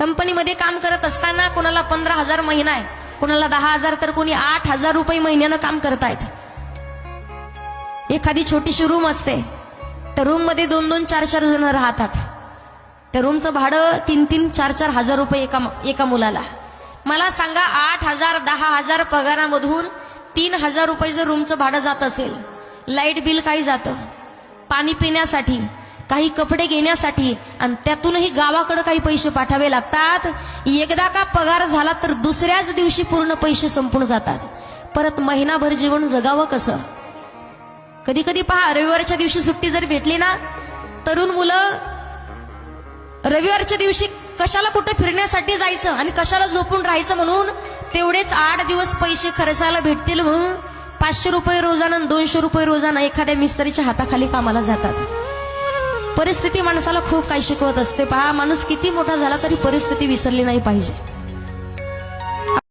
कंपनीमध्ये काम करत असताना कोणाला 15,000 महिना आहे, कोणाला 10,000, तर कोणी 8,000 रुपये महिन्यानं काम करतायत. एखादी छोटीशी रूम असते, त्या रूम मध्ये 2-2, 4-4 जण राहतात. त्या रूमचं भाडं 3-3, 4-4 हजार रुपये एका मुलाला. मला सांगा, 8,000, 10,000 पगारामधून 3,000 रुपये जर रूमचं भाडं जात असेल, लाईट बिल काही जातं, पाणी पिण्यासाठी, काही कपडे घेण्यासाठी, आणि त्यातूनही गावाकडे काही पैसे पाठावे लागतात. एकदा का पगार झाला तर दुसऱ्याच दिवशी पूर्ण पैसे संपून जातात. परत महिनाभर जीवन जगावं कसं? कधी कधी पहा, रविवारच्या दिवशी सुट्टी जर भेटली ना, तरुण मुलं रविवारच्या दिवशी कशाला कुठे फिरण्यासाठी जायचं आणि कशाला झोपून राहायचं म्हणून तेवढेच 8 दिवस पैसे खर्चायला भेटतील म्हणून 500 रुपये रोजाना, 200 रुपये रोजाना एखाद्या मिस्त्रीच्या हाताखाली कामाला जातात. परिस्थिती माणसाला खूप काही शिकवत असते. पहा, माणूस किती मोठा झाला तरी परिस्थिती विसरली नाही पाहिजे.